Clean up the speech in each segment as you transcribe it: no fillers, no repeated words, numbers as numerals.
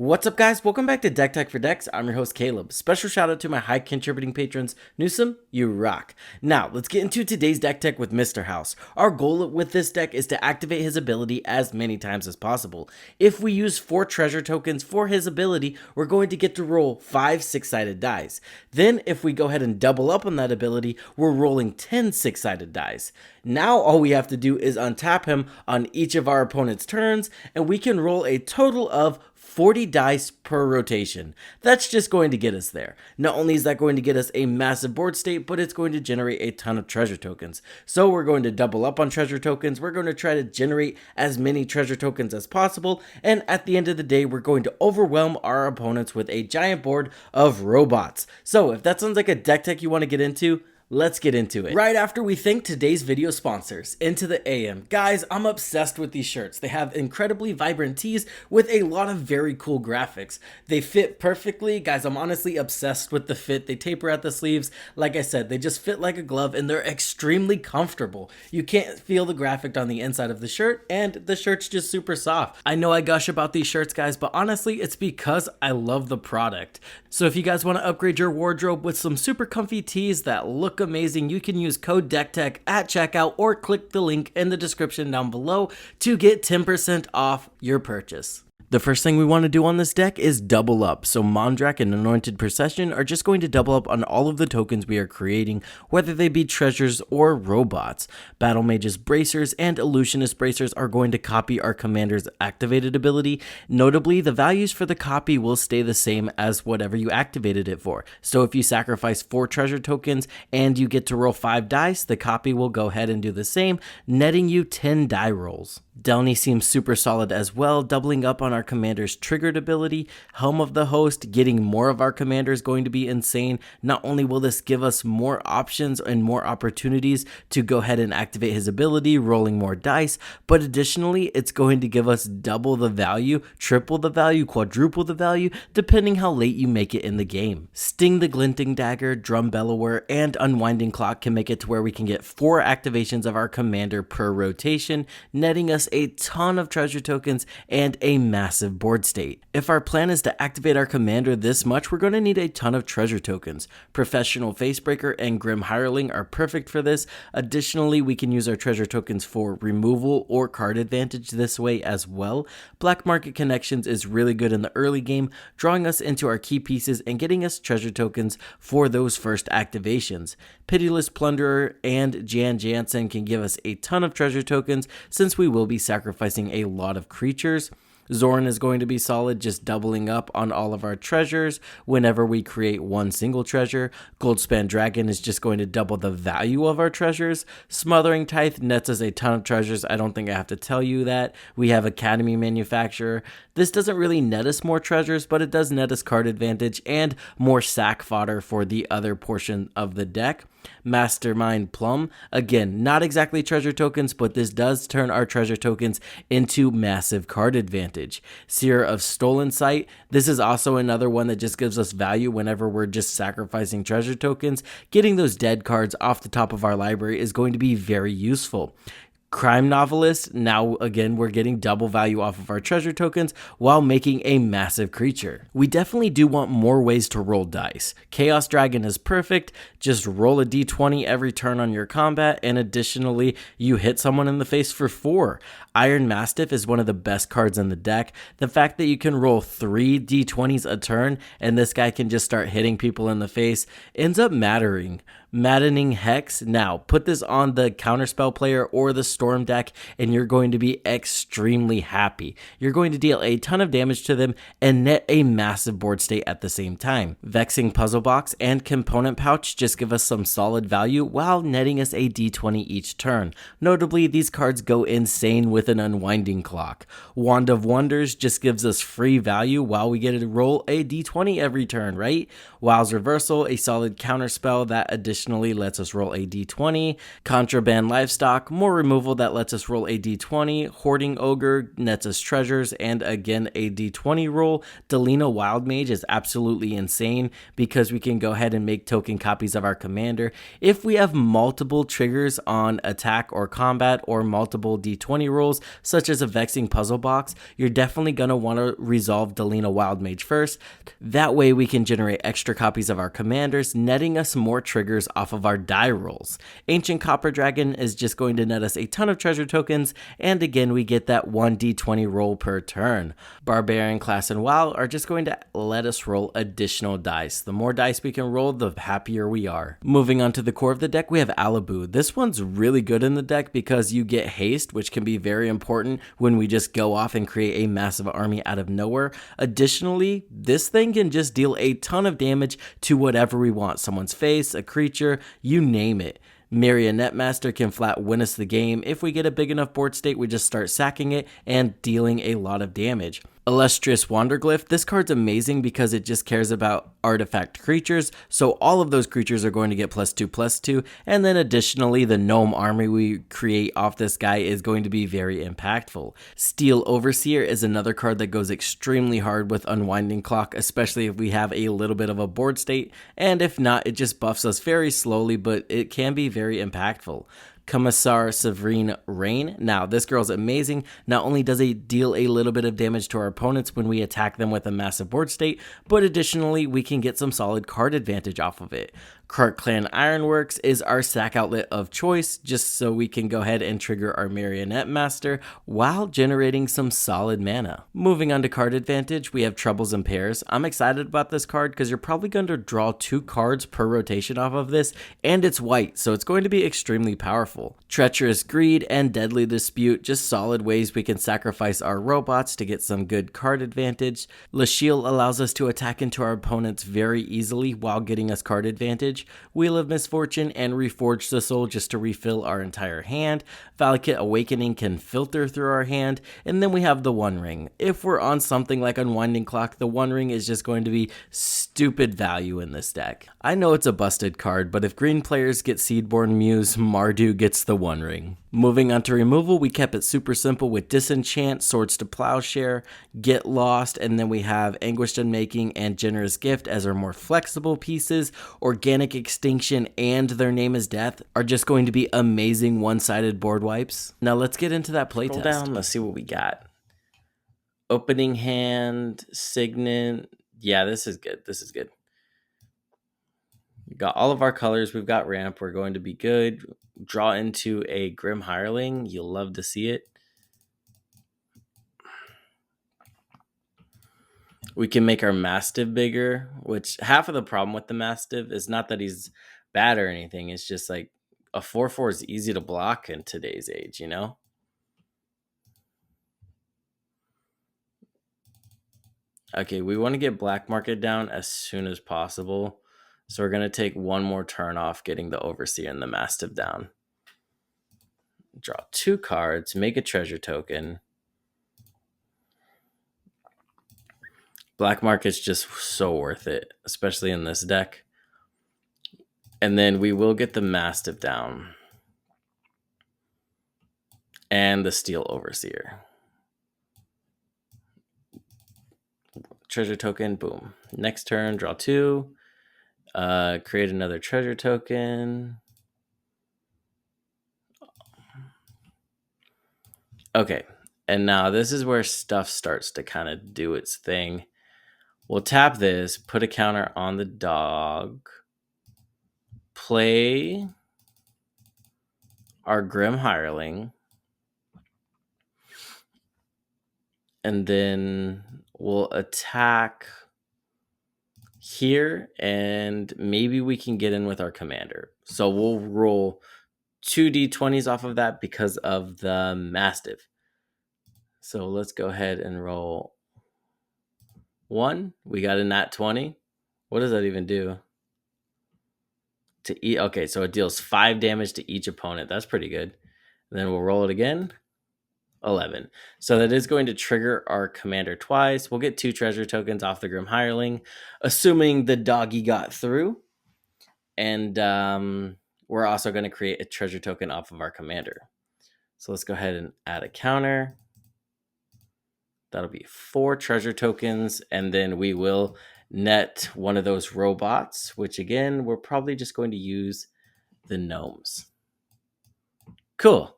What's up, guys? Welcome back to Deck Tech for Decks. I'm your host, Caleb. Special shout out to my high contributing patrons, Newsome, you rock. Now, let's get into today's Deck Tech with Mr. House. Our goal with this deck is to activate his ability as many times as possible. If we use 4 treasure tokens for his ability, we're going to get to roll 5 6-sided dice. Then, if we go ahead and double up on that ability, we're rolling 10 6-sided dice. Now, all we have to do is untap him on each of our opponent's turns, and we can roll a total of 40 dice per rotation. That's just going to get us there. Not only is that going to get us a massive board state, but it's going to generate a ton of treasure tokens. So we're going to double up on treasure tokens. We're going to try to generate as many treasure tokens as possible. And at the end of the day, we're going to overwhelm our opponents with a giant board of robots. So if that sounds like a deck tech you want to get into, let's get into it. Right after we thank today's video sponsors, Into the AM. Guys, I'm obsessed with these shirts. They have incredibly vibrant tees with a lot of very cool graphics. They fit perfectly. Guys, I'm honestly obsessed with the fit. They taper at the sleeves. Like I said, they just fit like a glove and they're extremely comfortable. You can't feel the graphic on the inside of the shirt and the shirt's just super soft. I know I gush about these shirts, guys, but honestly, it's because I love the product. So if you guys want to upgrade your wardrobe with some super comfy tees that look amazing, you can use code DECKTECH at checkout or click the link in the description down below to get 10% off your purchase. The first thing we want to do on this deck is double up. So Mondrak and Anointed Procession are just going to double up on all of the tokens we are creating, whether they be treasures or robots. Battle Mage's Bracers and Illusionist Bracers are going to copy our commander's activated ability. Notably, the values for the copy will stay the same as whatever you activated it for. So if you sacrifice 4 treasure tokens and you get to roll 5 dice, the copy will go ahead and do the same, netting you 10 die rolls. Delny seems super solid as well, doubling up on our commander's triggered ability. Helm of the Host, getting more of our commander is going to be insane. Not only will this give us more options and more opportunities to go ahead and activate his ability, rolling more dice, but additionally, it's going to give us double the value, triple the value, quadruple the value, depending how late you make it in the game. Sting the Glinting Dagger, Drum Bellower, and Unwinding Clock can make it to where we can get 4 activations of our commander per rotation, netting us a ton of treasure tokens and a massive board state. If our plan is to activate our commander this much, we're going to need a ton of treasure tokens. Professional Facebreaker and Grim Hireling are perfect for this. Additionally, we can use our treasure tokens for removal or card advantage this way as well. Black Market Connections is really good in the early game, drawing us into our key pieces and getting us treasure tokens for those first activations. Pitiless Plunderer and Jan Jansen can give us a ton of treasure tokens since we will be sacrificing a lot of creatures. Zorn is going to be solid, just doubling up on all of our treasures whenever we create one single treasure. Goldspan Dragon is just going to double the value of our treasures. Smothering Tithe nets us a ton of treasures. I don't think I have to tell you that. We have Academy Manufacturer. This doesn't really net us more treasures, but it does net us card advantage and more sack fodder for the other portion of the deck. Mastermind Plum, again, not exactly treasure tokens, but this does turn our treasure tokens into massive card advantage. Seer of Stolen Sight, this is also another one that just gives us value whenever we're just sacrificing treasure tokens. Getting those dead cards off the top of our library is going to be very useful. Crime Novelist, now again we're getting double value off of our treasure tokens while making a massive creature. We definitely do want more ways to roll dice. Chaos Dragon is perfect, just roll a d20 every turn on your combat, and additionally you hit someone in the face for 4. Iron Mastiff is one of the best cards in the deck. The fact that you can roll 3 d20s a turn and this guy can just start hitting people in the face ends up mattering. Maddening Hex, now put this on the counterspell player or the storm deck and you're going to be extremely happy. You're going to deal a ton of damage to them and net a massive board state at the same time. Vexing Puzzle Box and Component Pouch just give us some solid value while netting us a d20 each turn. Notably, these cards go insane with an Unwinding Clock. Wand of Wonders just gives us free value while we get to roll a d20 every turn, right? Wow's Reversal, a solid counterspell that additionally additionally lets us roll a d20, contraband livestock, more removal that lets us roll a d20, hoarding ogre nets us treasures, and again a d20 roll. Delina Wild Mage is absolutely insane because we can go ahead and make token copies of our commander. If we have multiple triggers on attack or combat or multiple d20 rolls, such as a vexing puzzle box, you're definitely going to want to resolve Delina Wild Mage first. That way we can generate extra copies of our commanders, netting us more triggers off of our die rolls. Ancient Copper Dragon is just going to net us a ton of treasure tokens, and again we get that 1d20 roll per turn. Barbarian class and WoW are just going to let us roll additional dice. The more dice we can roll, the happier we are. Moving on to the core of the deck, we have Alabu. This one's really good in the deck because you get haste, which can be very important when we just go off and create a massive army out of nowhere. Additionally, this thing can just deal a ton of damage to whatever we want. Someone's face, a creature, you name it. Marionette Master can flat win us the game. If we get a big enough board state, we just start sacking it and dealing a lot of damage. Illustrious Wanderglyph, this card's amazing because it just cares about artifact creatures, so all of those creatures are going to get +2/+2, and then additionally the gnome army we create off this guy is going to be very impactful. Steel Overseer is another card that goes extremely hard with Unwinding Clock, especially if we have a little bit of a board state, and if not, it just buffs us very slowly, but it can be very impactful. Commissar Severine Rain. Now, this girl's amazing. Not only does it deal a little bit of damage to our opponents when we attack them with a massive board state, but additionally, we can get some solid card advantage off of it. Krark Clan Ironworks is our sack outlet of choice, just so we can go ahead and trigger our Marionette Master while generating some solid mana. Moving on to card advantage, we have Troubles and Pairs. I'm excited about this card because you're probably going to draw 2 cards per rotation off of this, and it's white, so it's going to be extremely powerful. Treacherous Greed and Deadly Dispute, just solid ways we can sacrifice our robots to get some good card advantage. Lasheel allows us to attack into our opponents very easily while getting us card advantage. Wheel of Misfortune and Reforge the Soul just to refill our entire hand. Valakut Awakening can filter through our hand, and then we have the One Ring. If we're on something like Unwinding Clock, the One Ring is just going to be stupid value in this deck. I know it's a busted card, but if green players get Seedborn Muse, Mardu gets the One Ring. Moving on to removal, we kept it super simple with Disenchant, Swords to Plowshare, Get Lost, and then we have Anguished Unmaking and Generous Gift as our more flexible pieces. Organic Extinction and Their Name is Death are just going to be amazing one-sided board wipes. Now let's get into that playtest. Scroll down, let's see what we got. Opening hand, Signet. Yeah, this is good. This is good. We got all of our colors. We've got ramp. We're going to be good. Draw into a Grim Hireling. You'll love to see it. We can make our Mastiff bigger, which half of the problem with the Mastiff is not that he's bad or anything. It's just like a 4/4 is easy to block in today's age, you know? Okay, we want to get Black Market down as soon as possible. So we're going to take one more turn off getting the Overseer and the Mastiff down. Draw 2 cards, make a treasure token. Black Market's just so worth it, especially in this deck. And then we will get the Mastiff down. And the Steel Overseer. Treasure token, boom. Next turn, draw 2. Create another treasure token. Okay, and now this is where stuff starts to kind of do its thing. We'll tap this, put a counter on the dog, play our Grim Hireling, and then we'll attack here, and maybe we can get in with our commander. So we'll roll 2 d20s off of that because of the Mastiff. So let's go ahead and roll 1. We got a nat 20. What does that even do? Okay, so it deals 5 damage to each opponent. That's pretty good. And then we'll roll it again. 11. So that is going to trigger our commander twice. We'll get 2 treasure tokens off the Grim Hireling, assuming the doggy got through. And we're also going to create a treasure token off of our commander. So let's go ahead and add a counter. That'll be 4 treasure tokens, and then we will net one of those robots, which again, we're probably just going to use the gnomes. Cool.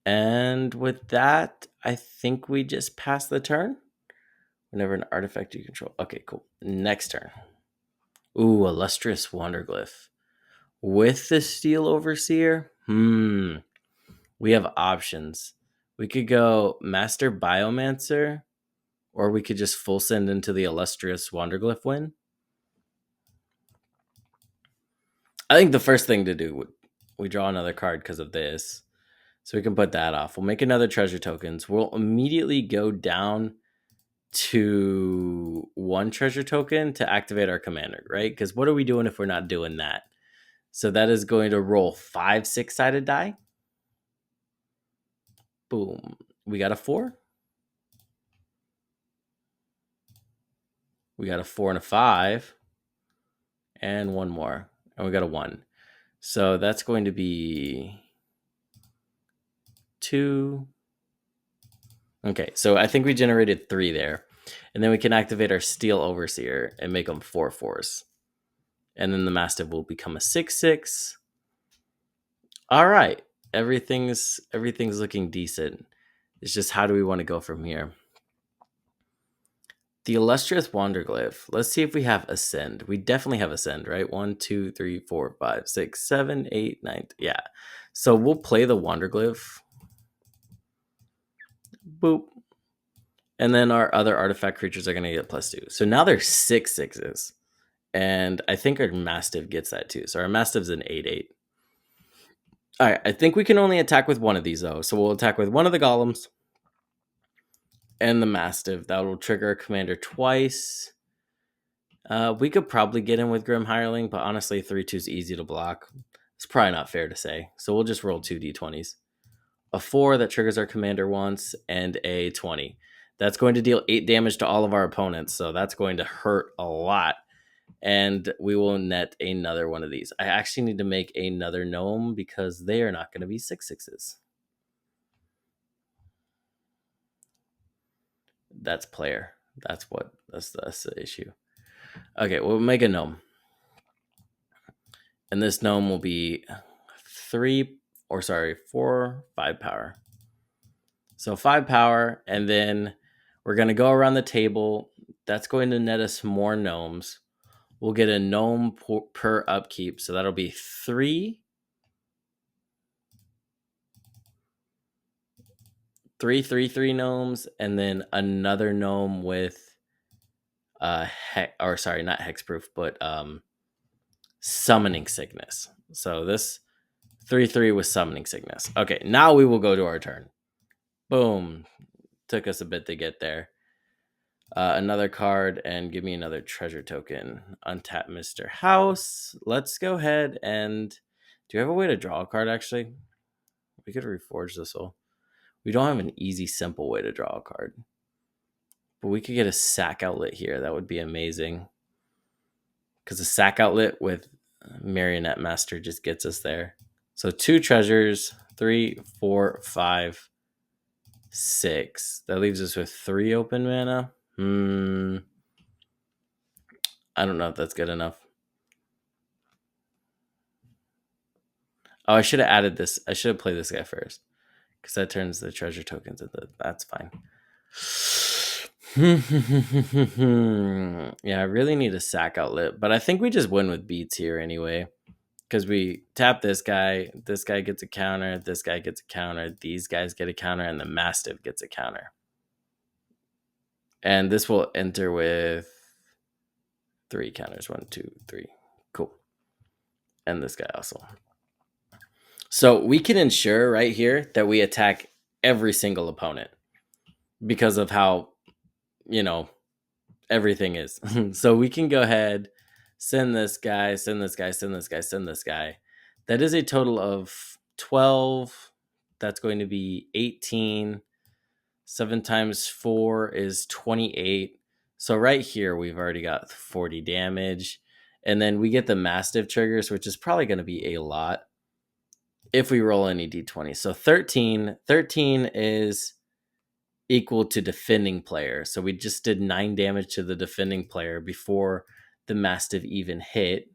And with that, I think we just pass the turn. Whenever an artifact you control. Okay, cool. Next turn. Ooh, illustrious Wanderglyph. With the Steel Overseer, we have options. We could go Master Biomancer, or we could just full send into the illustrious Wanderglyph win. I think the first thing to do would we draw another card because of this. So we can put that off. We'll make another treasure tokens. We'll immediately go down to 1 treasure token to activate our commander, right? Because what are we doing if we're not doing that? So that is going to roll 5 6-sided die. Boom. We got a 4. We got a 4 and a 5. And 1 more. And we got a 1. So that's going to be 2. Okay, so I think we generated 3 there. And then we can activate our Steel Overseer and make them 4/4s. And then the Mastiff will become a 6/6. All right. Everything's looking decent. It's just how do we want to go from here? The illustrious Wanderglyph. Let's see if we have Ascend. We definitely have Ascend, right? 1, 2, 3, 4, 5, 6, 7, 8, 9. Yeah. So we'll play the Wanderglyph. Boop. And then our other artifact creatures are going to get +2. So now there's 6 6s. And I think our Mastiff gets that too. So our Mastiff's an 8/8. All right. I think we can only attack with one of these, though. So we'll attack with one of the golems and the Mastiff. That will trigger a commander twice. We could probably get in with Grim Hireling, but honestly, 3/2 is easy to block. It's probably not fair to say. So we'll just roll 2 d20s. A 4 that triggers our commander once, and a 20. That's going to deal 8 damage to all of our opponents, so that's going to hurt a lot. And we will net another one of these. I actually need to make another gnome because they are not going to be 6/6s. That's player. That's the issue. Okay, we'll make a gnome. And this gnome will be 4, 5 power. So 5 power, and then we're going to go around the table. That's going to net us more gnomes. We'll get a gnome per upkeep, so that'll be 3 gnomes, and then another gnome with not hexproof, but summoning sickness. So this 3/3 with summoning sickness. Okay, now we will go to our turn. Boom. Took us a bit to get there. Another card, and give me another treasure token. Untap Mr. House. Let's go ahead and... Do you have a way to draw a card, actually? We could reforge this all. We don't have an easy, simple way to draw a card. But we could get a sack outlet here. That would be amazing. Because a sack outlet with Marionette Master just gets us there. So 2 treasures, 3, 4, 5, 6. That leaves us with 3 open mana. I don't know if that's good enough. Oh, I should have added this. I should have played this guy first. Because that turns the treasure tokens into... That's fine. Yeah, I really need a sack outlet. But I think we just win with beats here anyway. Because we tap this guy gets a counter, this guy gets a counter, these guys get a counter, and the Mastiff gets a counter. And this will enter with 3 counters. 1, 2, 3. Cool. And this guy also. So we can ensure right here that we attack every single opponent because of how, everything is. So we can go ahead, send this guy, send this guy, send this guy, send this guy. That is a total of 12. That's going to be 18. 7 times 4 is 28. So right here, we've already got 40 damage. And then we get the Mastiff triggers, which is probably going to be a lot if we roll any d20. So 13 is equal to defending player. So we just did 9 damage to the defending player before the Mastiff even hit.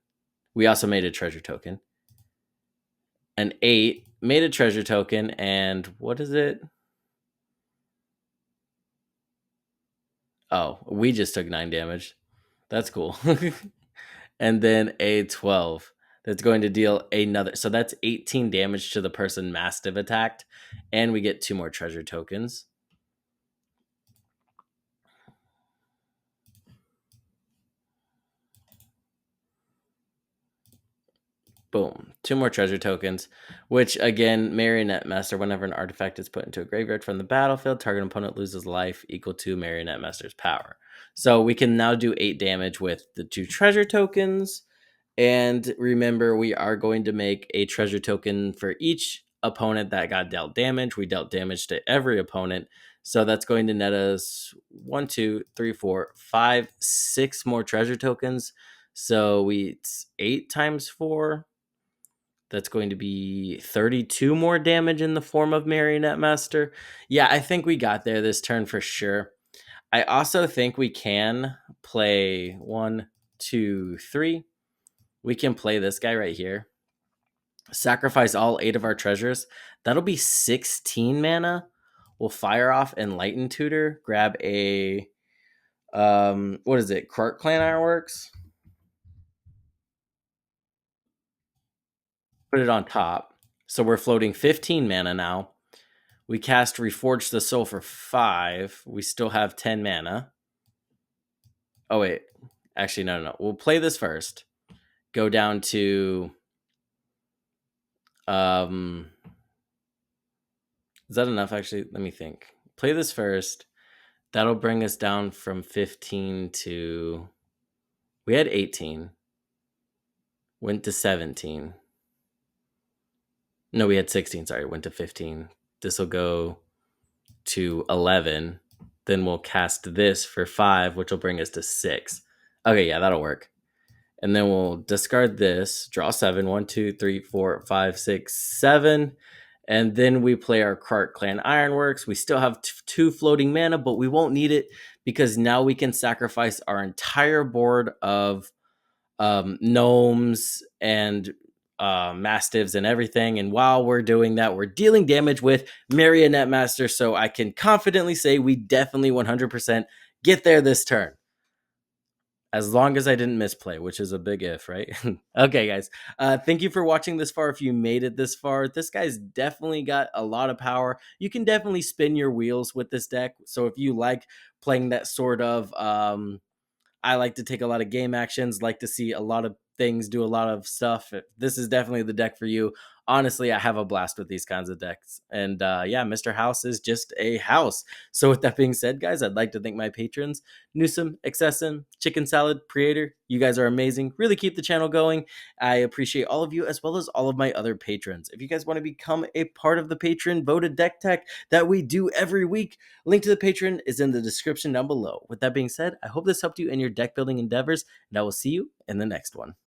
We also made a treasure token. An 8 made a treasure token, and what is it? Oh, we just took 9 damage. That's cool. And then a 12 that's going to deal another. So that's 18 damage to the person Mastiff attacked, and we get 2 more treasure tokens. Boom. 2 more treasure tokens, which again, Marionette Master, whenever an artifact is put into a graveyard from the battlefield, target opponent loses life equal to Marionette Master's power. So we can now do 8 damage with the 2 treasure tokens. And remember, we are going to make a treasure token for each opponent that got dealt damage. We dealt damage to every opponent. So that's going to net us 1, 2, 3, 4, 5, 6 more treasure tokens. So it's 8 times 4. That's going to be 32 more damage in the form of Marionette Master. Yeah, I think we got there this turn for sure. I also think we can play 1, 2, 3. We can play this guy right here. Sacrifice all 8 of our treasures. That'll be 16 mana. We'll fire off Enlightened Tutor. Grab a what is it? Clark Clan Ironworks. Put it on top. So we're floating 15 mana now. We cast Reforge the Soul for 5. We still have 10 mana. Oh, wait. Actually, no. We'll play this first. Go down to... Is that enough, actually? Let me think. Play this first. That'll bring us down from 15 to... We had 18. Went to 17. No, we had 16. Sorry, went to 15. This will go to 11. Then we'll cast this for 5, which will bring us to 6. Okay, yeah, that'll work. And then we'll discard this, draw 7. 1, 2, 3, 4, 5, 6, 7. And then we play our Clark Clan Ironworks. We still have 2 floating mana, but we won't need it because now we can sacrifice our entire board of gnomes and mastiffs and everything. And while we're doing that, we're dealing damage with Marionette Master. So I can confidently say we definitely 100% get there this turn. As long as I didn't misplay, which is a big if, right? Okay, guys. Thank you for watching this far. If you made it this far, this guy's definitely got a lot of power. You can definitely spin your wheels with this deck. So if you like playing that sort of I like to take a lot of game actions, like to see a lot of things, do a lot of stuff. This is definitely the deck for you. Honestly, I have a blast with these kinds of decks. And yeah, Mr. House is just a house. So with that being said, guys, I'd like to thank my patrons, Newsom, Excessin, Chicken Salad, Creator. You guys are amazing. Really keep the channel going. I appreciate all of you as well as all of my other patrons. If you guys want to become a part of the patron voted deck tech that we do every week, link to the patron is in the description down below. With that being said, I hope this helped you in your deck building endeavors, and I will see you in the next one.